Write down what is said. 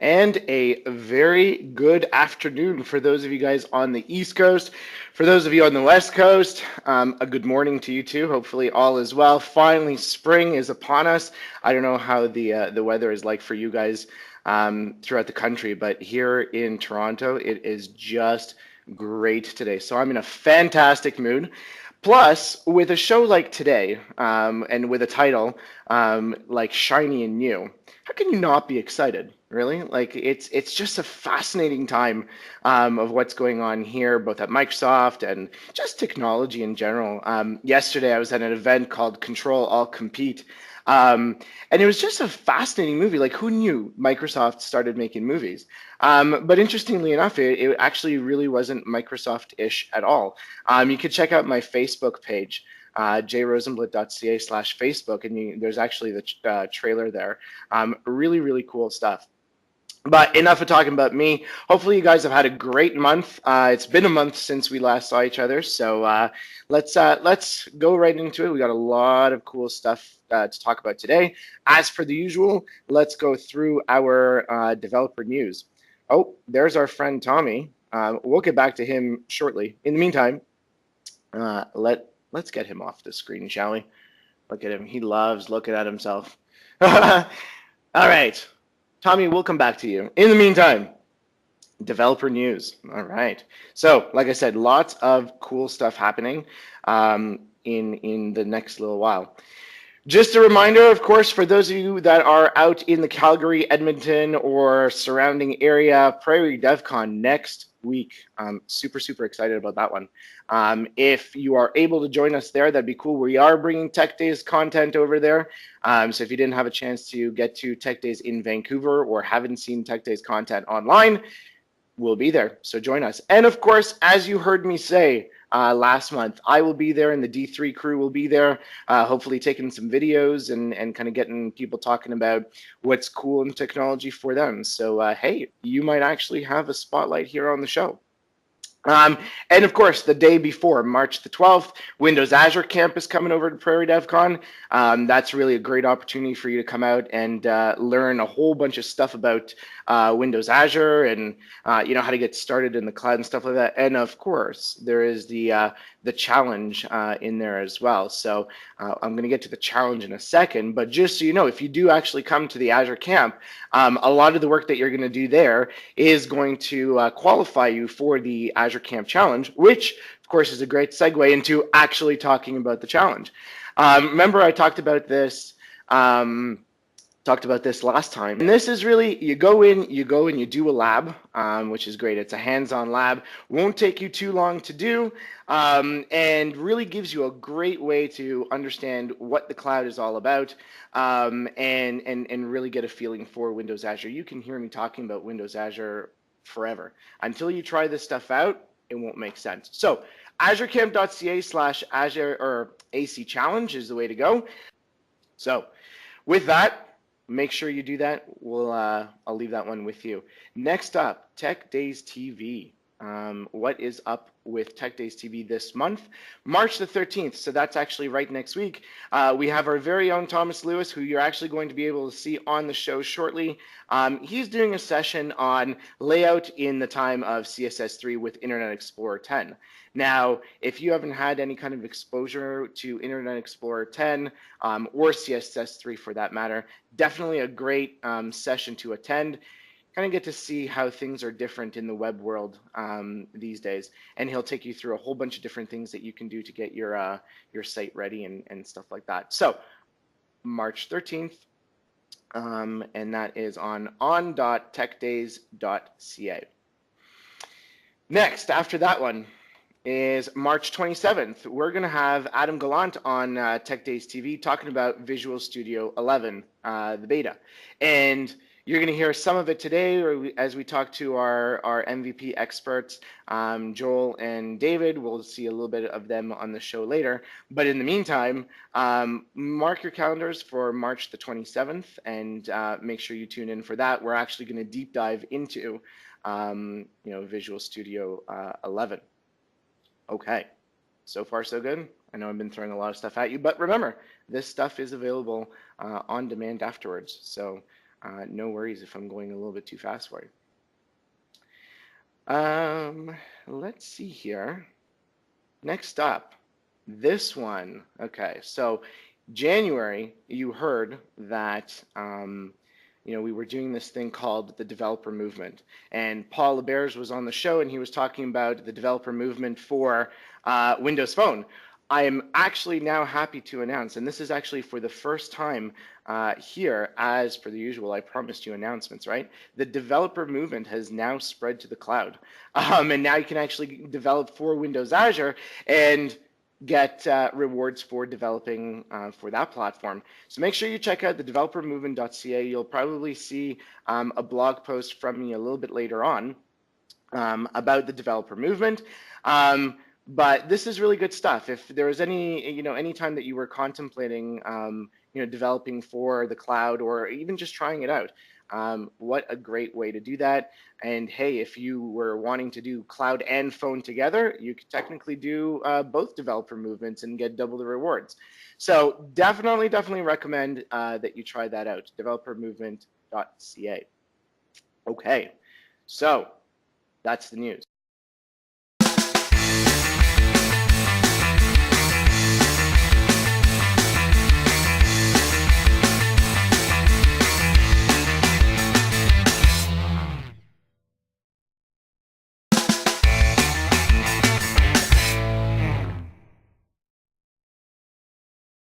And a very good afternoon for those of you guys on the East Coast. For those of you on the West Coast, a good morning to you too. Hopefully all is well. Finally, spring is upon us. I don't know how the weather is like for you guys throughout the country, but here in Toronto, it is just great today. So I'm in a fantastic mood. Plus, with a show like today, and with a title like Shiny and New, how can you not be excited? Really, like it's just a fascinating time of what's going on here, both at Microsoft and just technology in general. Yesterday, I was at an event called Control All Compete, and it was just a fascinating movie. Like, who knew Microsoft started making movies? But interestingly enough, it actually really wasn't Microsoft-ish at all. You could check out my Facebook page, jrosenblit.ca/Facebook, and there's actually the trailer there. Really, really cool stuff. But enough of talking about me. Hopefully, you guys have had a great month. It's been a month since we last saw each other, so let's go right into it. We got a lot of cool stuff to talk about today. As per the usual, let's go through our developer news. Oh, there's our friend Tommy. We'll get back to him shortly. In the meantime, let's get him off the screen, shall we? Look at him. He loves looking at himself. All right. Tommy, we'll come back to you. In the meantime, developer news. All right. So, like I said, lots of cool stuff happening in the next little while. Just a reminder, of course, for those of you that are out in the Calgary, Edmonton, or surrounding area, Prairie DevCon next week. I'm super, super excited about that one. If you are able to join us there, that'd be cool. We are bringing Tech Days content over there. So if you didn't have a chance to get to Tech Days in Vancouver or haven't seen Tech Days content online, we'll be there. So join us. And of course, as you heard me say last month, I will be there and the D3 crew will be there, hopefully taking some videos and kind of getting people talking about what's cool in technology for them. So, hey, you might actually have a spotlight here on the show. And of course, the day before, March the 12th, Windows Azure Camp is coming over to Prairie DevCon. That's really a great opportunity for you to come out and learn a whole bunch of stuff about Windows Azure and how to get started in the cloud and stuff like that. And of course, there is the challenge in there as well. So I'm going to get to the challenge in a second, but just so you know, if you do actually come to the Azure Camp, a lot of the work that you're going to do there is going to qualify you for the Azure Camp Challenge, which of course is a great segue into actually talking about the challenge. Remember I talked about this last time. And this is really, you go and you do a lab, which is great. It's a hands-on lab. Won't take you too long to do, and really gives you a great way to understand what the cloud is all about, and really get a feeling for Windows Azure. You can hear me talking about Windows Azure forever. Until you try this stuff out, it won't make sense. So azurecamp.ca/Azure or AC Challenge is the way to go. So with that, make sure you do that. I'll leave that one with you. Next up, Tech Days TV. What is up with Tech Days TV this month? March the 13th, so that's actually right next week. We have our very own Thomas Lewis, who you're actually going to be able to see on the show shortly. He's doing a session on layout in the time of CSS3 with Internet Explorer 10. Now, if you haven't had any kind of exposure to Internet Explorer 10 or CSS3 for that matter, definitely a great session to attend. Kind of get to see how things are different in the web world these days, and he'll take you through a whole bunch of different things that you can do to get your site ready and stuff like that. So March 13th, and that is on.techdays.ca. Next, after that one, is March 27th. We're going to have Adam Gallant on Tech Days TV talking about Visual Studio 11, the beta. And you're going to hear some of it today as we talk to our MVP experts, Joel and David. We'll see a little bit of them on the show later. But in the meantime, mark your calendars for March the 27th and make sure you tune in for that. We're actually going to deep dive into Visual Studio 11. Okay, so far so good. I know I've been throwing a lot of stuff at you, but remember, this stuff is available on demand afterwards. So No worries if I'm going a little bit too fast for you. Let's see here. Next up, this one. Okay, so January, you heard that we were doing this thing called the developer movement, and Paul LeBears was on the show, and he was talking about the developer movement for Windows Phone. I am actually now happy to announce, and this is actually for the first time here, as per the usual, I promised you announcements, right? The developer movement has now spread to the cloud. And now you can actually develop for Windows Azure and get rewards for developing for that platform. So make sure you check out the developermovement.ca. You'll probably see a blog post from me a little bit later on about the developer movement. But this is really good stuff. If there was any time that you were contemplating, developing for the cloud or even just trying it out, what a great way to do that. And hey, if you were wanting to do cloud and phone together, you could technically do both developer movements and get double the rewards. So definitely recommend that you try that out, developermovement.ca. Okay, so that's the news.